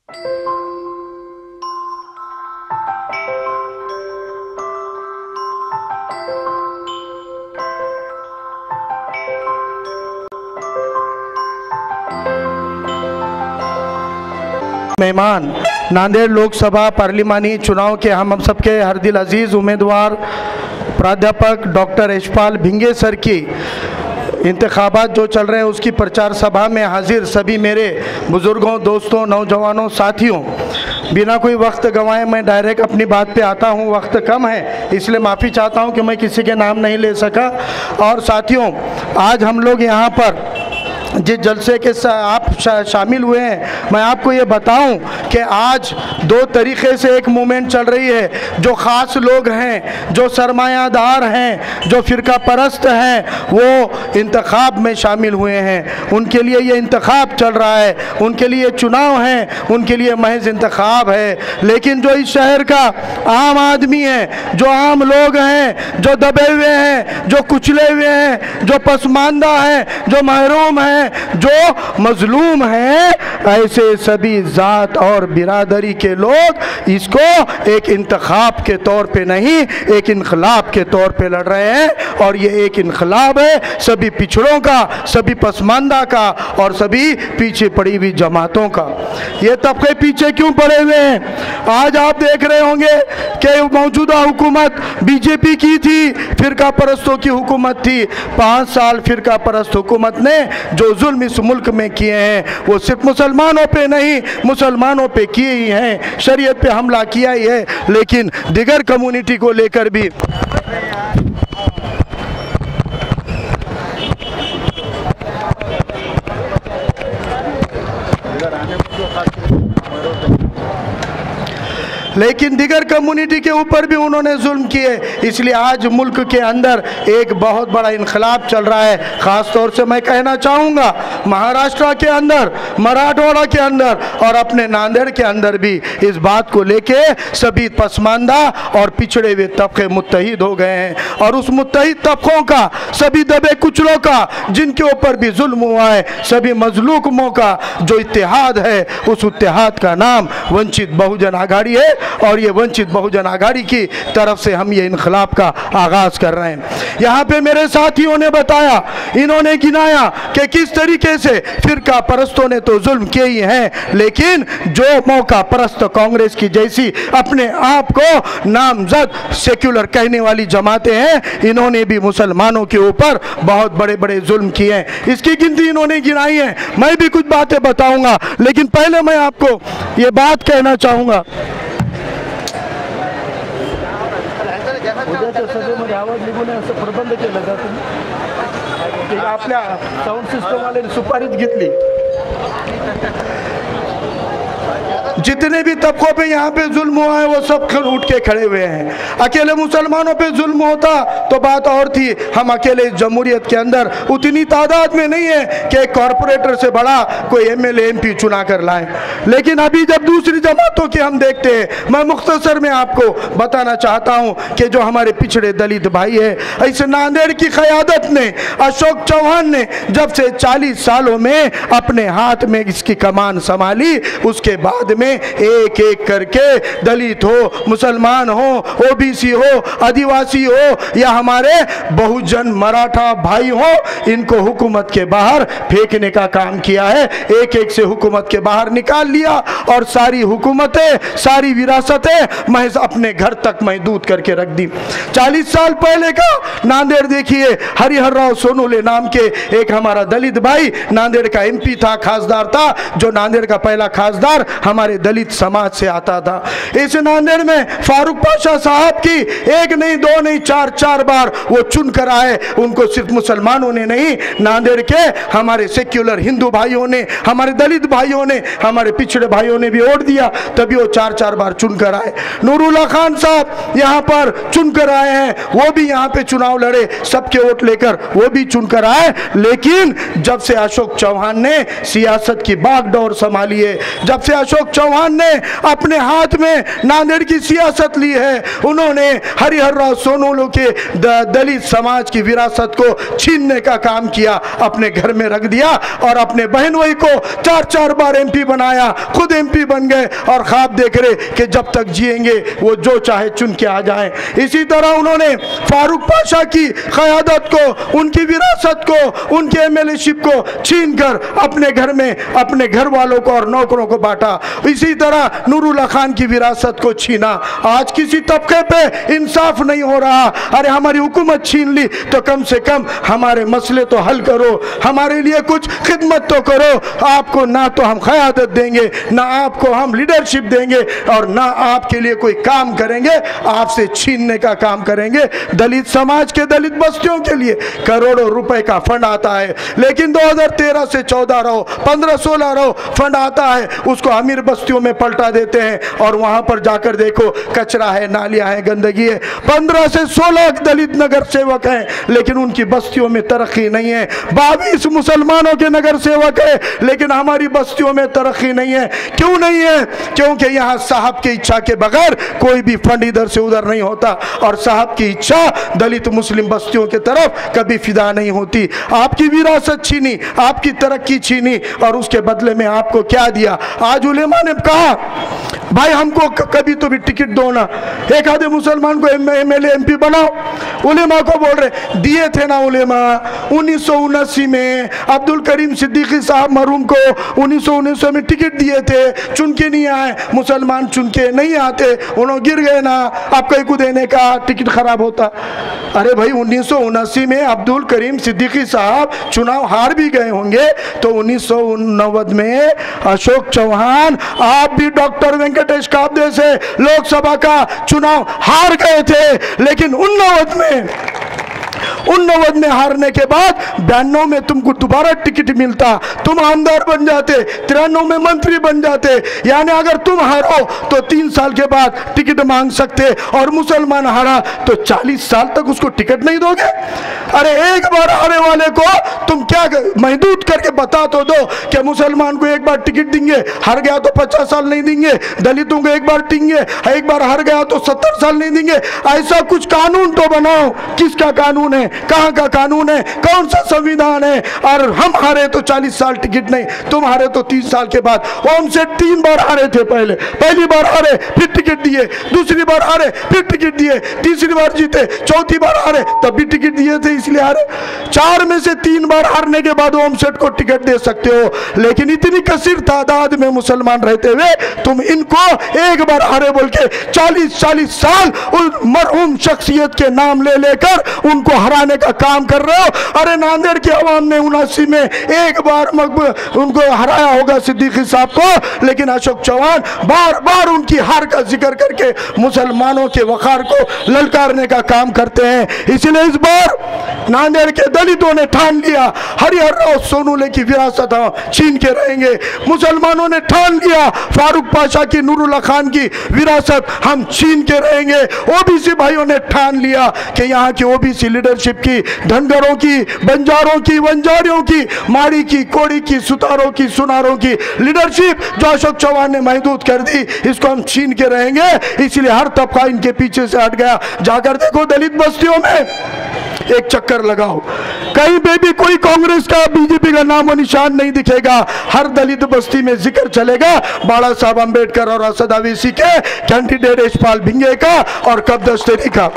मेहमान नांदेड़ लोकसभा पार्लिमानी चुनाव के हम सबके हरदिल अजीज़ उम्मीदवार प्राध्यापक डॉक्टर यशपाल भिंगे सर की इंतखाबात जो चल रहे हैं उसकी प्रचार सभा में हाजिर सभी मेरे बुज़ुर्गों, दोस्तों, नौजवानों, साथियों, बिना कोई वक्त गंवाए मैं डायरेक्ट अपनी बात पे आता हूँ। वक्त कम है इसलिए माफ़ी चाहता हूँ कि मैं किसी के नाम नहीं ले सका। और साथियों, आज हम लोग यहाँ पर जिस जलसे के आप शामिल हुए हैं, मैं आपको ये बताऊं कि आज दो तरीक़े से एक मूवमेंट चल रही है। जो ख़ास लोग हैं, जो सरमायादार हैं, जो फ़िरका परस्त हैं, वो इंतखाब में शामिल हुए हैं। उनके लिए ये इंतखाब चल रहा है, उनके लिए चुनाव है, उनके लिए महज इंतखाब है। लेकिन जो इस शहर का आम आदमी है, जो आम लोग हैं, जो दबे हुए हैं, जो कुचले हुए हैं, जो पसमानदा हैं, जो महरूम हैं, जो मजलूम हैं, ऐसे सभी ज़ात और बिरादरी के लोग इसको एक इंतखाब के तौर पे नहीं, एक इनकलाब के तौर पे लड़ रहे हैं। और ये एक इनकलाब है सभी पिछड़ों का, सभी पसमानदा का और सभी पीछे पड़ी हुई जमातों का। ये तबके पीछे क्यों पड़े हुए हैं? आज आप देख रहे होंगे कि मौजूदा हुकूमत बीजेपी की थी, फ़िरका परस्तों की हुकूमत थी। 5 साल फ़िरका परस्त हुकूमत ने जो जुल्म इस मुल्क में किए हैं वो सिर्फ मुसलमानों पे नहीं, मुसलमानों पे किए ही हैं, शरीयत पे हमला किया ही है, लेकिन दिगर कम्युनिटी को लेकर भी दिगर कम्युनिटी के ऊपर भी उन्होंने जुल्म किए। इसलिए आज मुल्क के अंदर एक बहुत बड़ा इनकलाब चल रहा है। ख़ास तौर से मैं कहना चाहूँगा महाराष्ट्र के अंदर, मराठवाड़ा के अंदर और अपने नांदेड़ के अंदर भी इस बात को लेके सभी पसमानदा और पिछड़े हुए तबके मुत्तहिद हो गए हैं। और उस मुत्तहिद तबकों का, सभी दबे कुचलों का, जिनके ऊपर भी जुल्म हुआ है, सभी मजलूमों का जो इत्तेहाद है, उस इत्तेहाद का नाम वंचित बहुजन आघाड़ी है। और ये वंचित बहुजन आघाड़ी की तरफ से हम ये इनकलाब का आगाज कर रहे हैं। यहाँ पे मेरे साथियों ने बताया, इन्होंने गिनाया कि किस तरीके से फिरका परस्तों ने तो जुल्म किए ही हैं, लेकिन जो मौका परस्त कांग्रेस की जैसी अपने आप को नामजद सेक्युलर कहने वाली जमातें हैं, इन्होंने भी मुसलमानों के ऊपर बहुत बड़े बड़े जुल्म किए हैं। इसकी गिनती इन्होंने गिनाई है। मैं भी कुछ बातें बताऊंगा, लेकिन पहले मैं आपको ये बात कहना चाहूँगा। सभेमध्ये आवाज निघून असं प्रबंध केला जातो। आपल्या साऊंड सिस्टम वाले सुपारीच घेतली। जितने भी तबकों पे यहाँ पे जुल्म हुआ है वो सब उठ के खड़े हुए हैं। अकेले मुसलमानों पे जुल्म होता तो बात और थी। हम अकेले इस जमहूरियत के अंदर उतनी तादाद में नहीं है कि कॉरपोरेटर से बड़ा कोई एमएलए एमपी चुना कर लाए। लेकिन अभी जब दूसरी जमातों के हम देखते हैं, मैं मुख्तसर में आपको बताना चाहता हूँ कि जो हमारे पिछड़े दलित भाई है, ऐसे नांदेड़ की क़यादत ने, अशोक चौहान ने जब से 40 सालों में अपने हाथ में इसकी कमान संभाली, उसके बाद में एक एक करके दलित हो, मुसलमान हो, ओबीसी हो, आदिवासी हो या हमारे बहुजन मराठा भाई हो, इनको हुकूमत के बाहर फेंकने का काम किया है। एक एक से हुकूमत के बाहर निकाल लिया और सारी हुकूमतें, सारी विरासतें महज अपने घर तक महदूद करके रख दी। 40 साल पहले का नांदेड़ देखिए, हरिहर राव सोनूले नाम के एक हमारा दलित भाई नांदेड़ का एमपी था, खासदार था, जो नांदेड़ का पहला खासदार हमारे दलित समाज से आता था। इस नांदेड़ में फारूक पाशा साहब की एक नहीं, दो नहीं, चार बार वो चुन कर आए। उनको सिर्फ मुसलमानों ने नहीं, नांदेड़ के हमारे सेक्युलर हिंदू भाइयों ने, हमारे दलित भाइयों ने, हमारे पिछड़े भाइयों ने भी वोट दिया, तभी वो 4 बार चुन कर आए। नूरुल्लाह खान साहब यहाँ पर चुन कर आए हैं, वो भी यहाँ पे चुनाव लड़े, सबके वोट लेकर वो भी चुन कर आए। लेकिन जब से अशोक चौहान ने सियासत की बागडोर संभाली है, जब से अशोक चौहान चौहान ने अपने हाथ में नांदेड़ की सियासत ली है। उन्होंने हरिहर राव सोनू के दलित समाज की विरासत को छीनने का काम किया, अपने घर में रख दिया और अपने बहन भाई को 4-4 बार एमपी बनाया, खुद एमपी बन गए और ख्वाब देख रहे कि जब तक जिएंगे वो जो चाहे चुन के आ जाएं। इसी तरह उन्होंने फारूक पाशा की क़यादत को, उनकी विरासत को, उनके एमएलएशिप को छीन कर अपने घर में अपने घर वालों को और नौकरों को बांटा। इसी तरह नूरुल्लाह खान की विरासत को छीना। आज किसी तबके पे इंसाफ नहीं हो रहा। अरे हमारी हुकूमत छीन ली तो कम से कम हमारे मसले तो हल करो, हमारे लिए कुछ खिदमत तो करो। आपको ना तो हम क़यादत देंगे, ना आपको हम लीडरशिप देंगे और ना आपके लिए कोई काम करेंगे, आपसे छीनने का काम करेंगे। दलित समाज के, दलित बस्तियों के लिए करोड़ों रुपए का फंड आता है, लेकिन 2013 से 14 रहो, 15-16 रहो फंड आता है, उसको अमीर बस्तियों में पलटा देते हैं और वहां पर जाकर देखो कचरा है, नालियां है, गंदगी है। 15 से 16 दलित नगर सेवक हैं, लेकिन उनकी बस्तियों में तरक्की नहीं है। 22 मुसलमानों के नगर सेवक है, लेकिन हमारी बस्तियों में तरक्की नहीं है। क्यों नहीं है? क्योंकि यहाँ साहब की इच्छा के बगैर कोई भी फंड इधर से उधर नहीं होता और साहब की इच्छा दलित मुस्लिम बस्तियों की तरफ कभी फिदा नहीं होती। आपकी विरासत छीनी, आपकी तरक्की छीनी और उसके बदले में आपको क्या दिया? आज उलेमा ने कहा भाई हमको कभी तो भी टिकट दो ना, एक आधे मुसलमान को एमएलए एमपी बनाओ। उलेमा को बोल रहे दिए थे ना उलेमा 1979 में अब्दुल करीम सिद्दीकी साहब मरहूम को 1919 में टिकट दिए थे, चुन के नहीं आए, मुसलमान चुन के नहीं आते, उन्होंने गिर गए ना, आप कहीं को देने का टिकट खराब होता। अरे भाई 1979 में अब्दुल करीम सिद्दीकी साहब चुनाव हार भी गए होंगे, तो 1989 में अशोक चौहान, आप भी डॉक्टर वेंकटेश काब्दे से लोकसभा का चुनाव हार गए थे, लेकिन 89 में हारने के बाद 92 में तुमको दोबारा टिकट मिलता, तुम आमदार बन जाते, 93 में मंत्री बन जाते। यानी अगर तुम हारो तो 3 साल के बाद टिकट मांग सकते और मुसलमान हारा तो 40 साल तक उसको टिकट नहीं दोगे। अरे एक बार हारे वाले को तुम क्या महदूद करके बता तो दो कि मुसलमान को एक बार टिकट देंगे, हार गया तो 50 साल नहीं देंगे, दलितों को एक बार देंगे, एक बार हार गया तो 70 साल नहीं देंगे। ऐसा कुछ कानून तो बनाओ। किसका कानून है? कहां का कानून है? कौन सा संविधान है? और हम हारे तो 40 साल टिकट नहीं, तुम हारे तो 30 साल के बाद। ओम से 3 बार हारे थे, पहली बार हारे फिर टिकट दिए, दूसरी बार हारे फिर टिकट दिए, तीसरी बार जीते, चौथी बार हारे तब भी टिकट दिए थे इसलिए हारे। 4 में से 3 बार हारने के बाद ओम सेठ को टिकट दे सकते हो, लेकिन इतनी कसीर तादाद में मुसलमान रहते हुए तुम इनको एक बार हारे बोल के 40 साल उन मरहूम शख्सियत के नाम ले लेकर उनको हराने का काम कर रहे हो। अरे नांदेड़ की आवाम ने 79 में एक बार उनको हराया होगा सिद्दीकी साहब को, लेकिन अशोक चौहान बार बार उनकी हार का जिक्र करके मुसलमानों के वकार को ललकारने का काम करते हैं। इसलिए इस बार नांदेड़ के दलितों ने ठान लिया हरिहर राव सोनूले की विरासत हम छीन के रहेंगे। मुसलमानों ने ठान लिया फारूक पाशा की, नूरुल्लाह खान की विरासत हम छीन के रहेंगे। ओबीसी भाइयों ने ठान लिया कि यहाँ की ओबीसी लीडरशिप की, धनगरों की, बंजारों की, वंजारियों की, माड़ी की, कोड़ी की, सुतारों की, सुनारों की लीडरशिप जो अशोक चौहान ने महदूद कर दी, इसको हम छीन के रहेंगे। इसलिए हर तबका इनके पीछे से हट गया। जाकर देखो दलित बस्तियों में, एक चक्कर लगाओ, कहीं पे भी कोई कांग्रेस का, बीजेपी का नाम और निशान नहीं दिखेगा। हर दलित बस्ती में जिक्र चलेगा बाला साहब अंबेडकर और असद अवैसी के, कैंडिडेट यशपाल भिंगे का और कब्दस्तरी का।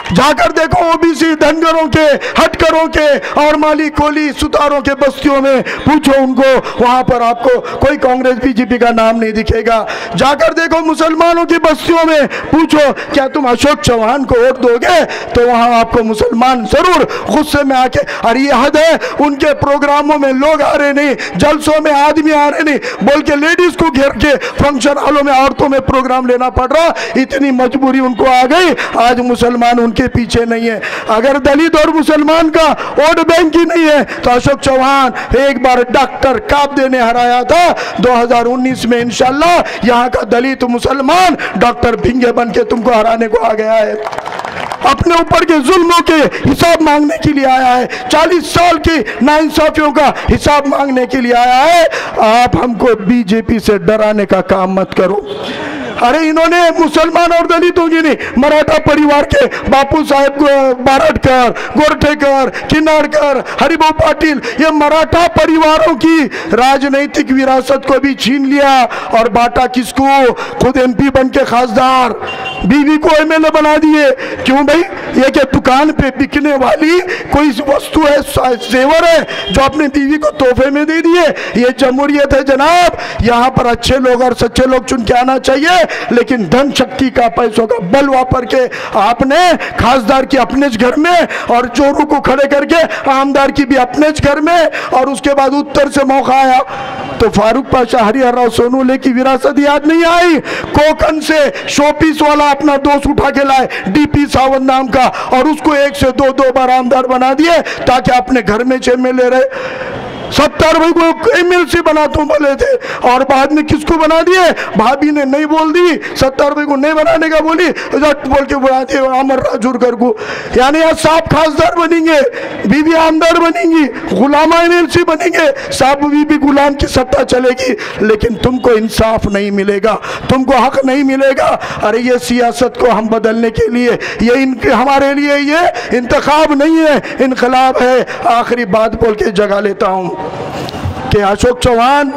जाकर देखो ओबीसी धनगरों के, हटकरों के और माली कोली सुतारों के बस्तियों में पूछो उनको, वहां पर आपको कोई कांग्रेस बीजेपी का नाम नहीं दिखेगा। जाकर देखो मुसलमानों की बस्तियों में पूछो क्या तुम अशोक चौहान को वोट दोगे, तो वहां आपको मुसलमान जरूर गुस्से में आके, अरे ये हद है, उनके प्रोग्रामों में लोग आ रहे नहीं, जलसों में आदमी आ रहे नहीं बोल के लेडीज को घेर के फंक्शन हॉलों में औरतों में प्रोग्राम लेना पड़ रहा। इतनी मजबूरी उनको आ गई, आज मुसलमान उनके पीछे नहीं है। अगर दलित और मुसलमान का वोट बैंक ही नहीं है तो अशोक चौहान एक बार डॉक्टर काब्दे ने हराया था 2019 में। इंशाल्लाह यहाँ का दलित मुसलमान डॉक्टर भिंगे बन के तुमको हराने को आ गया है। अपने ऊपर के जुल्मों के हिसाब मांगने के लिए आया है, 40 साल की नाइंसाफियों का हिसाब मांगने के लिए आया है। आप हमको बीजेपी से डराने का काम मत करो। अरे इन्होंने मुसलमान और दलितों की नहीं, मराठा परिवार के बापू साहेब बारटकर, गोरठेकर, किन्नारकर, हरिभाऊ पाटिल, ये मराठा परिवारों की राजनीतिक विरासत को भी छीन लिया और बांटा किसको? खुद एमपी बन के खासदार, बीवी को एमएलए बना दिए। क्यों भाई? ये क्या दुकान पे बिकने वाली कोई वस्तु है, जेवर है जो अपने बीवी को तोहफे में दे दिए? ये जमहूरियत है जनाब। यहाँ पर अच्छे लोग और सच्चे लोग चुन के आना चाहिए, लेकिन धन शक्ति का, पैसों का बल वापर के आपने खासदार की अपने घर में और चोरों को खड़े करके आमदार की भी अपने घर में, और उसके बाद उत्तर से मौका आया तो फारूक पाशा, हरिहर राव सोनूले की विरासत याद नहीं आई? कोकन से शोपीस वाला अपना दोस्त उठा के लाए, डीपी सावंत नाम का, और उसको 1 से 2 बार आमदार बना दिए ताकि अपने घर में एमएलए रहे। सत्तार भाई को एमएलसी बना तुम बोले थे, और बाद में किसको बना दिए? भाभी ने नहीं बोल दी, सत्तार भाई को नहीं बनाने का बोली, बोल के बना दिए अमर राजूरकर को। यानी आज साहब खासदार बनेंगे, बीबी आमदार बनेंगी, गुलामा एमएलसी बनेंगे, साहब बीबी गुलाम की सत्ता चलेगी, लेकिन तुमको इंसाफ नहीं मिलेगा, तुमको हक नहीं मिलेगा। अरे ये सियासत को हम बदलने के लिए, ये इनके हमारे लिए ये इंतखाब नहीं है, इनकलाब है। आखिरी बात बोल के जगा लेता हूँ कि अशोक चौहान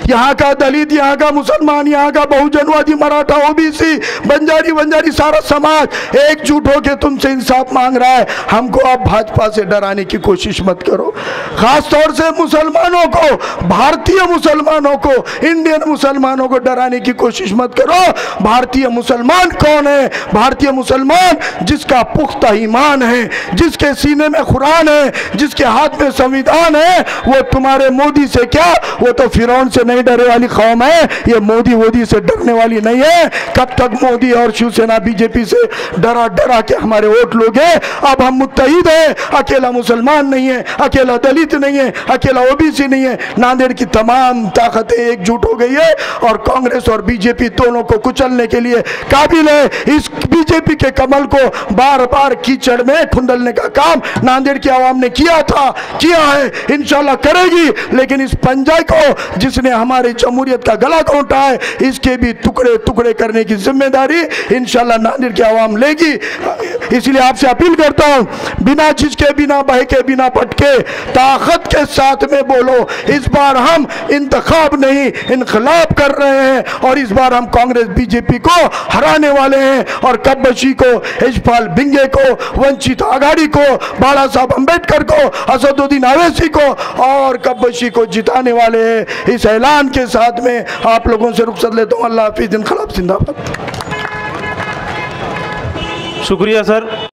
यहाँ का दलित, यहाँ का मुसलमान, यहाँ का बहुजनवादी, मराठा, ओबीसी, बंजारी सारा समाज एकजुट होकर तुमसे इंसाफ मांग रहा है। हमको आप भाजपा से डराने की कोशिश मत करो, खास तौर से मुसलमानों को, भारतीय मुसलमानों को, इंडियन मुसलमानों को डराने की कोशिश मत करो। भारतीय मुसलमान कौन है? भारतीय मुसलमान जिसका पुख्ता ईमान है, जिसके सीने में कुरान है, जिसके हाथ में संविधान है, वो तुम्हारे मोदी से क्या, वो तो फिरौन से नहीं डरे वाली कौम है। ये मोदी से डरने वाली नहीं है। कब तक मोदी और शिवसेना बीजेपी से डरा के हमारे वोट लोगे? अब हम मुत्तहिद हैं, अकेला मुसलमान नहीं है, अकेला दलित नहीं है, अकेला ओबीसी नहीं है। नांदेड़ की तमाम ताकतें एकजुट हो गई है और कांग्रेस और बीजेपी दोनों को कुचलने के लिए काबिल है। इस बीजेपी के कमल को बार बार कीचड़ में खुंडलने का काम नांदेड़ की आवाम ने किया था, किया है, इंशाल्लाह करेगी। लेकिन इस पंजा को जिसने हमारे जमहूरियत का गला घोंटा है, इसके भी टुकड़े टुकड़े करने की जिम्मेदारी इंशाल्लाह नांदेड़ की आवाम लेगी। इसलिए आपसे अपील करता हूं, बिना झिझके, बिना बहके, बिना पटके, ताकत के साथ में बोलो। इस बार हम इंतखाब नहीं, इनकलाब कर रहे हैं और इस बार हम कांग्रेस बीजेपी को हराने वाले हैं और कब्बशी को, यशपाल भिंगे को, वंचित आघाड़ी को, बाला साहब अम्बेडकर को, असदुद्दीन अवैसी को और कब्बशी को जिताने वाले हैं। इस ऐलान के साथ में आप लोगों से रुखसत लेता हूँ। अल्लाह हाफिज़, इनकलाब जिंदाबाद। शुक्रिया सर।